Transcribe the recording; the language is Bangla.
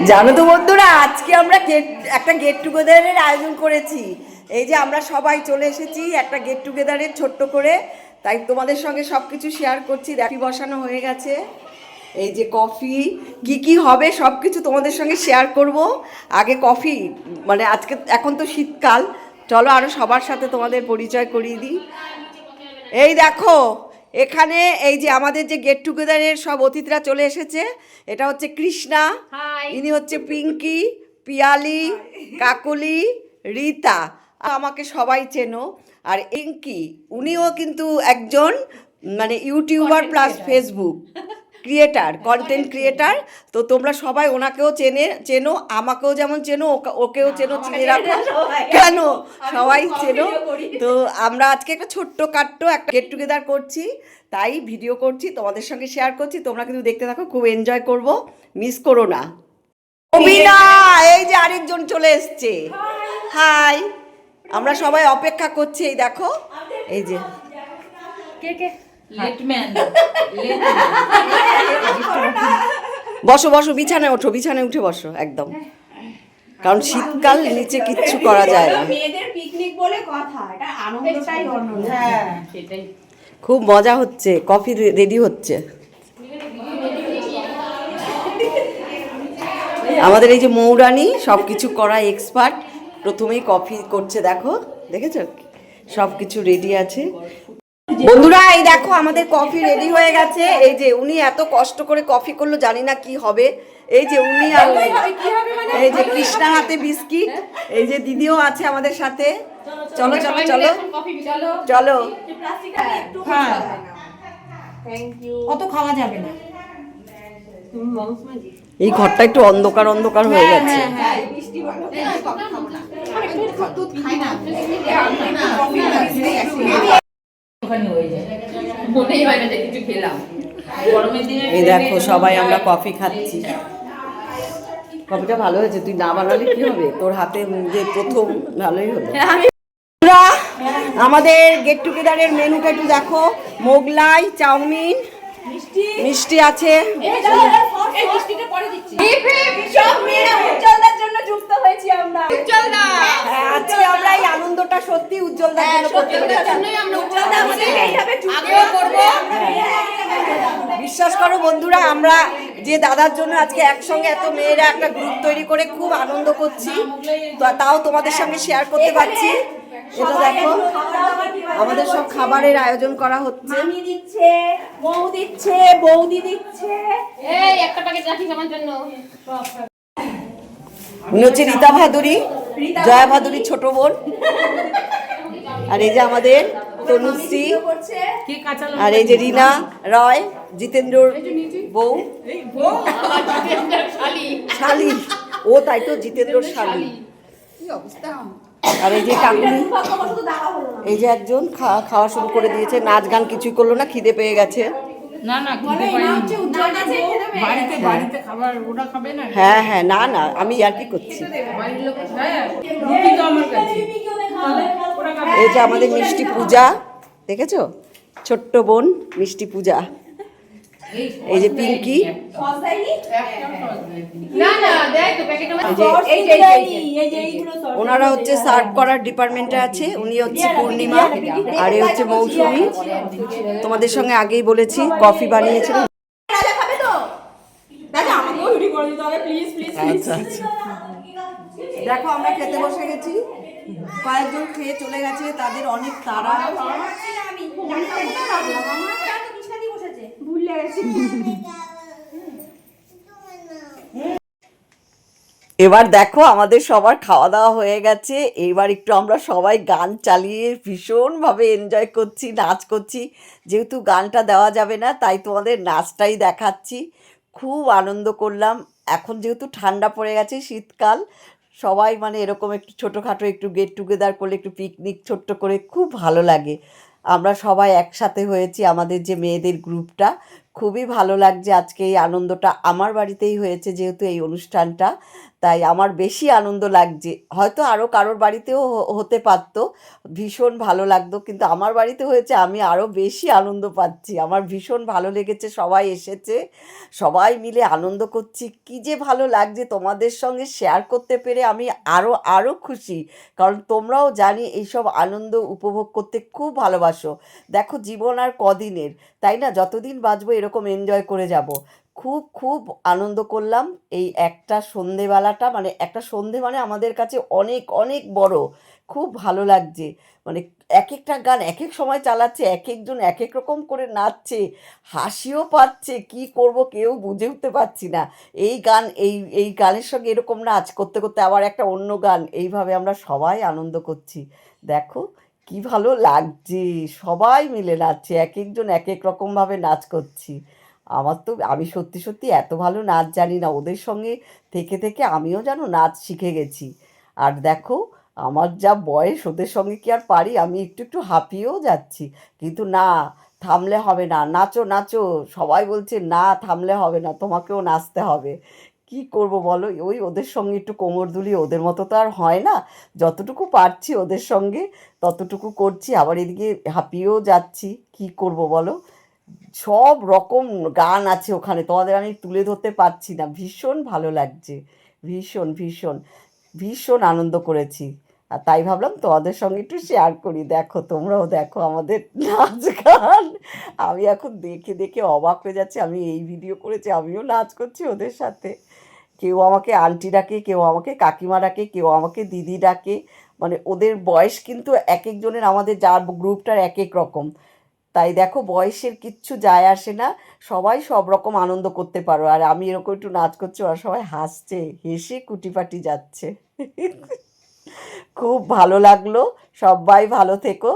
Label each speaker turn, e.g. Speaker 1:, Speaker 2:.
Speaker 1: জানো তো বন্ধুরা, আজকে আমরা একটা গেট টুগেদারের আয়োজন করেছি। এই যে আমরা সবাই চলে এসেছি একটা গেট টুগেদারের ছোট্ট করে, তাই তোমাদের সঙ্গে সব কিছু শেয়ার করছি। কফি বসানো হয়ে গেছে, এই যে কফি কি কি হবে সব কিছু তোমাদের সঙ্গে শেয়ার করব। আগে কফি মানে আজকে এখন তো শীতকাল, চলো আরও সবার সাথে তোমাদের পরিচয় করিয়ে দিই। এই দেখো এখানে এই যে আমাদের যে গেট টুগেদারের সব অতিথিরা চলে এসেছে। এটা হচ্ছে কৃষ্ণা, ইনি হচ্ছে পিঙ্কি, পিয়ালি, কাকলি, রীতা। আমাকে সবাই চেনো। আর পিঙ্কি উনিও কিন্তু একজন মানে YouTuber plus Facebook creator, content creator. তো তোমরা সবাই ওনাকেও চেনো, আমাকেও যেমন চেনো, ওকেও চেনো, চিনে রাখো। কেন সবাই চেনো। তো আমরা আজকে একটা ছোট্টখাট্টো একটা গেট টুগেদার করছি, তাই ভিডিও করছি, তোমাদের সঙ্গে শেয়ার করছি। তোমরা কিন্তু দেখতে থাকো, খুব এনজয় করবো, মিস করো না। অভিনা, এই যে আরেকজন চলে এসছে। হাই, আমরা সবাই অপেক্ষা করছি। এই দেখো, এই যে বসো বসো, বিছানায় ওঠো, বিছানায় উঠে বসো একদম, কারণ শীতকাল নিচে কিচ্ছু করা যায় না।
Speaker 2: মেয়েদের পিকনিক বলে কথা, এটা আনন্দটাই অন্য। হ্যাঁ সেটাই,
Speaker 1: খুব মজা হচ্ছে। কফি রেডি হচ্ছে। আমাদের এই যে মৌরানী সব কিছু করা এক্সপার্ট, প্রথমেই কফি করছে। দেখো, দেখেছো সব কিছু রেডি আছে। বন্ধুরা এই দেখো আমাদের কফি রেডি হয়ে গেছে। এই যে উনি এত কষ্ট করে কফি করলো, জানি না কি হবে। এই যে উনি আর এই যে কৃষ্ণার হাতে বিস্কিট, এই যে দিদিও আছে আমাদের সাথে। চলো চলো চলো চলো।
Speaker 2: অত খাওয়া যাবে না।
Speaker 1: এই ঘরটা একটু অন্ধকার অন্ধকার হয়ে গেছে। এই দেখো সবাই আমরা কফি খাচ্ছি। কফিটা ভালো হয়েছে, তুই না বানালে কি হবে, তোর হাতে যে প্রথম ভালোই হলো। আমাদের গেট টুগেদারের মেনুটা একটু দেখো। মোগলাই, চাউমিন, মিষ্টি আছে। আজকে আমরা এই আনন্দটা সত্যি উজ্জ্বলদার জন্য করতে পেরেছি। বিশ্বাস করো বন্ধুরা, আমরা যে দাদার জন্য আজকে একসঙ্গে এত মেয়েরা একটা গ্রুপ তৈরি করে খুব আনন্দ করছি, তাও তোমাদের সঙ্গে শেয়ার করতে পারছি। এটা দেখো আমাদের সব খাবারের আয়োজন করা হচ্ছে।
Speaker 2: মামি দিচ্ছে, বউ দিচ্ছে, বৌদি দিচ্ছে। এই একটা প্যাকেট রাখিস আমার জন্য।
Speaker 1: উনি হচ্ছে রীতা ভাদুরী, জয়া ভাদুরীর ছোট বোন। আর এই যে আমাদের তনুশ্রী, আর এই যে রিনা রয়, জিতেন্দ্রর বউ, শালি। ও তাই তো, জিতেন্দ্রর শালি। আর এই যে কাকুলি, এই যে একজন খাওয়া শুরু করে দিয়েছে। নাচ গান কিছুই করলো না, খিদে পেয়ে গেছে।
Speaker 3: না না খিদে পাইনি, বাড়িতে বাড়িতে খাবার ওরা খাবে না।
Speaker 1: হ্যাঁ হ্যাঁ, না না আমি আর কি করছি।
Speaker 3: বাড়ির লোক রুটি তো আমার কাছে।
Speaker 1: এই যে আমাদের মিষ্টি পূজা, দেখেছো ছোট্ট বোন মিষ্টি পূজা। এই যে পিঙ্কি, ওনারা হচ্ছে সার্ভ করার ডিপার্টমেন্টে আছে। উনি হচ্ছে পূর্ণিমা, আর এ হচ্ছে মৌসুমী। তোমাদের সঙ্গে আগেই বলেছি কফি বানিয়েছিল। দেখো আমরা খেতে বসে গেছি, কয়েকজন খেয়ে চলে গেছে, তাদের অনেক তাড়া। এবার দেখো আমাদের সবার খাওয়া দাওয়া হয়ে গেছে। এবার একটু আমরা সবাই গান চালিয়ে ভীষণভাবে এনজয় করছি, নাচ করছি। যেহেতু গানটা দেওয়া যাবে না, তাই তোমাদের নাচটাই দেখাচ্ছি। খুব আনন্দ করলাম। এখন যেহেতু ঠান্ডা পড়ে গেছে, শীতকাল, সবাই মানে এরকম একটু ছোটোখাটো একটু গেট টুগেদার করলে, একটু পিকনিক ছোট্ট করে খুব ভালো লাগে। আমরা সবাই একসাথে হয়েছি, আমাদের যে মেয়েদের গ্রুপটা, খুবই ভালো লাগছে আজকে এই আনন্দটা আমার বাড়িতেই হয়েছে যেহেতু এই অনুষ্ঠানটা, তাই আমার বেশি আনন্দ লাগছে। হয়তো আরও কারোর বাড়িতেও হতে পারতো, ভীষণ ভালো লাগতো, কিন্তু আমার বাড়িতে হয়েছে আমি আরও বেশি আনন্দ পাচ্ছি। আমার ভীষণ ভালো লেগেছে, সবাই এসেছে, সবাই মিলে আনন্দ করছি, কী যে ভালো লাগছে তোমাদের সঙ্গে শেয়ার করতে পেরে আমি আরও আরও খুশি। কারণ তোমরাও জানি এইসব আনন্দ উপভোগ করতে খুব ভালোবাসো। দেখো জীবন আর কদিনের, তাই না? যতদিন বাঁচবো এরকম এনজয় করে যাব। খুব খুব আনন্দ করলাম এই একটা সন্ধেবেলাটা, মানে একটা সন্ধে মানে আমাদের কাছে অনেক অনেক বড়। খুব ভালো লাগছে, মানে এক একটা গান এক এক সময় চালাচ্ছে, এক একজন এক এক রকম করে নাচছে, হাসিও পাচ্ছে, কি করব কেউ বুঝে উঠতে পারছি না। এই গান এই গানের সঙ্গে এরকম নাচ করতে করতে আবার একটা অন্য গান, এইভাবে আমরা সবাই আনন্দ করছি। দেখো কি ভালো লাগছে, সবাই মিলে নাচছে, এক একজন এক এক রকমভাবে নাচ করছি। আমি সত্যি সত্যি এত ভালো নাচ জানি না, ওদের সঙ্গে থেকে থেকে আমিও যেন নাচ শিখে গেছি। আর দেখো আমার যা বয়স, ওদের সঙ্গে কি আর পারি, আমি একটু একটু হাঁপিয়েও যাচ্ছি, কিন্তু না, থামলে হবে না, নাচো নাচো, সবাই বলছে না থামলে হবে না, তোমাকেও নাচতে হবে। কি করব বলো, ওই ওদের সঙ্গে একটু কোমর দুলি, ওদের মতো তো আর হয় না, যতটুকু পারছি ওদের সঙ্গে ততটুকু করছি, আবার এদিকে হাঁপিয়েও যাচ্ছি, কি করব বলো। সব রকম গান আছে ওখানে, তোমাদের আমি তুলে ধরতে পারছি না, ভীষণ ভালো লাগছে, ভীষণ ভীষণ ভীষণ আনন্দ করেছি। আর তাই ভাবলাম তোমাদের সঙ্গে একটু শেয়ার করি, দেখো তোমরাও দেখো আমাদের নাচ গান। আমি এখন দেখে দেখে অবাক হয়ে যাচ্ছি, আমি এই ভিডিও করেছি, আমিও নাচ করছি ওদের সাথে। কেউ আমাকে আন্টি ডাকে, কেউ আমাকে কাকিমা ডাকে, কেউ আমাকে দিদি ডাকে, মানে ওদের বয়স কিন্তু এক একজনের, আমাদের যার গ্রুপটার এক এক রকম। তাই দেখো বয়সের কিচ্ছু যায় আসে না, সবাই সব রকম আনন্দ করতে পারো। আর আমি এরকম একটু নাচ করছি, ওরা সবাই হাসছে, হেসে কুটিপাটি যাচ্ছে। খুব ভালো লাগলো, সবাই ভালো থেকো।